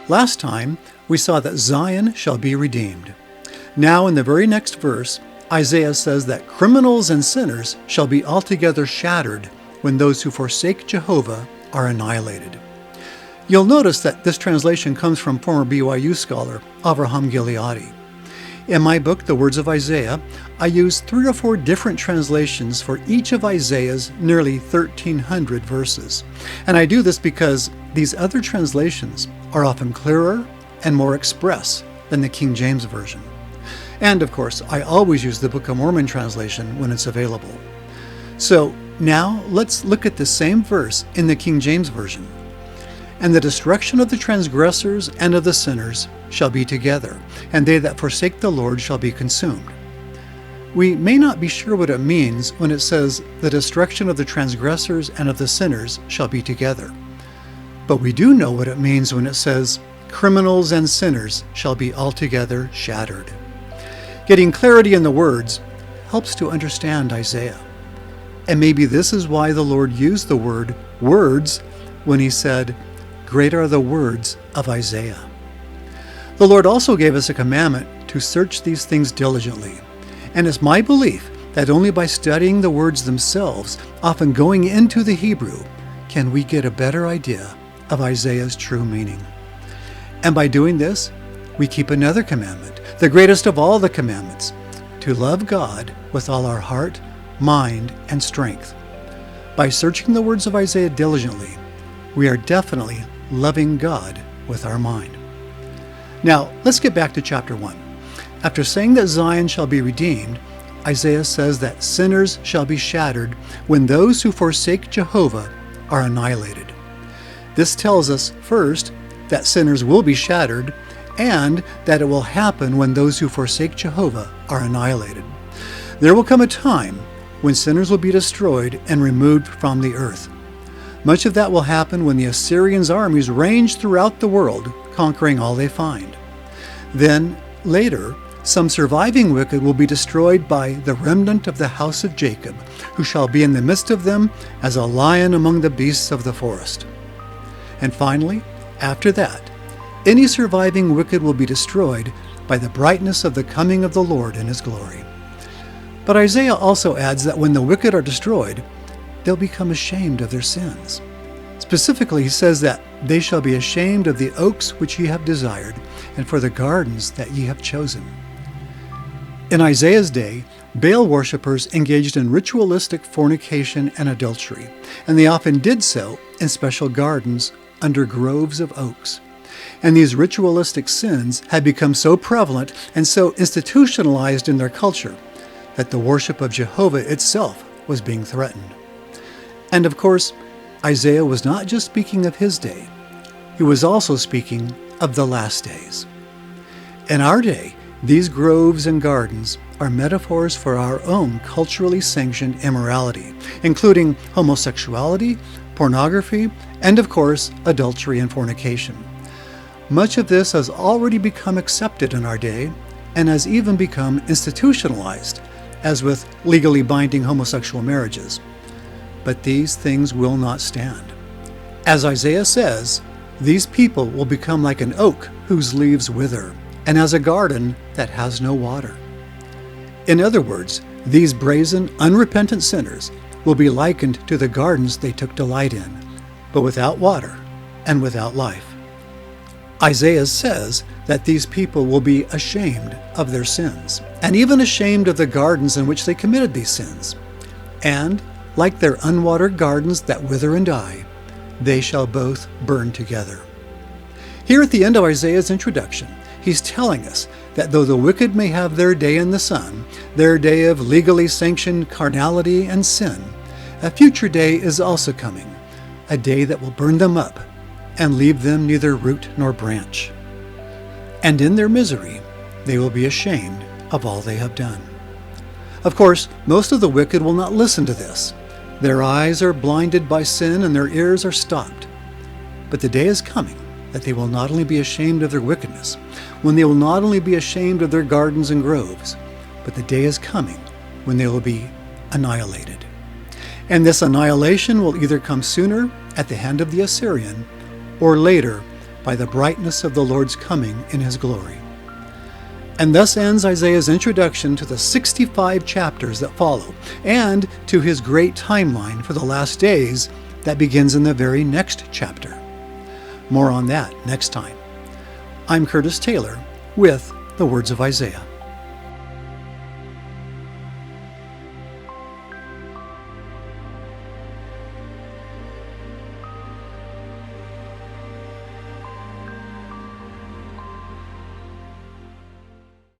Last time, we saw that Zion shall be redeemed. Now, in the very next verse, Isaiah says that criminals and sinners shall be altogether shattered when those who forsake Jehovah are annihilated. You'll notice that this translation comes from former BYU scholar Avraham Gileadi. In my book, The Words of Isaiah, I use 3 or 4 different translations for each of Isaiah's nearly 1,300 verses. And I do this because these other translations are often clearer and more express than the King James Version. And of course, I always use the Book of Mormon translation when it's available. So now let's look at the same verse in the King James Version. And the destruction of the transgressors and of the sinners shall be together, and they that forsake the Lord shall be consumed. We may not be sure what it means when it says the destruction of the transgressors and of the sinners shall be together. But we do know what it means when it says criminals and sinners shall be altogether shattered. Getting clarity in the words helps to understand Isaiah. And maybe this is why the Lord used the word words when he said, "Great are the words of Isaiah." The Lord also gave us a commandment to search these things diligently. And it's my belief that only by studying the words themselves, often going into the Hebrew, can we get a better idea of Isaiah's true meaning. And by doing this, we keep another commandment, the greatest of all the commandments, to love God with all our heart, mind, and strength. By searching the words of Isaiah diligently, we are definitely loving God with our mind. Now, let's get back to chapter 1. After saying that Zion shall be redeemed, Isaiah says that sinners shall be shattered when those who forsake Jehovah are annihilated. This tells us, first, that sinners will be shattered, and that it will happen when those who forsake Jehovah are annihilated. There will come a time when sinners will be destroyed and removed from the earth. Much of that will happen when the Assyrians' armies range throughout the world, conquering all they find. Then, later, some surviving wicked will be destroyed by the remnant of the house of Jacob, who shall be in the midst of them as a lion among the beasts of the forest. And finally, after that, any surviving wicked will be destroyed by the brightness of the coming of the Lord in his glory. But Isaiah also adds that when the wicked are destroyed, they'll become ashamed of their sins. Specifically, he says that they shall be ashamed of the oaks which ye have desired, and for the gardens that ye have chosen. In Isaiah's day, Baal worshippers engaged in ritualistic fornication and adultery, and they often did so in special gardens under groves of oaks. And these ritualistic sins had become so prevalent and so institutionalized in their culture that the worship of Jehovah itself was being threatened. And of course, Isaiah was not just speaking of his day. He was also speaking of the last days. In our day, these groves and gardens are metaphors for our own culturally sanctioned immorality, including homosexuality, pornography, and of course, adultery and fornication. Much of this has already become accepted in our day and has even become institutionalized, as with legally binding homosexual marriages. But these things will not stand. As Isaiah says, these people will become like an oak whose leaves wither, and as a garden that has no water. In other words, these brazen, unrepentant sinners will be likened to the gardens they took delight in, but without water and without life. Isaiah says that these people will be ashamed of their sins, and even ashamed of the gardens in which they committed these sins. And, like their unwatered gardens that wither and die, they shall both burn together. Here at the end of Isaiah's introduction, he's telling us that though the wicked may have their day in the sun, their day of legally sanctioned carnality and sin, a future day is also coming, a day that will burn them up and leave them neither root nor branch. And in their misery, they will be ashamed of all they have done. Of course, most of the wicked will not listen to this. Their eyes are blinded by sin and their ears are stopped. But the day is coming that they will not only be ashamed of their wickedness, when they will not only be ashamed of their gardens and groves, but the day is coming when they will be annihilated. And this annihilation will either come sooner at the hand of the Assyrian, or later by the brightness of the Lord's coming in his glory. And thus ends Isaiah's introduction to the 65 chapters that follow, and to his great timeline for the last days that begins in the very next chapter. More on that next time. I'm Curtis Taylor with the Words of Isaiah.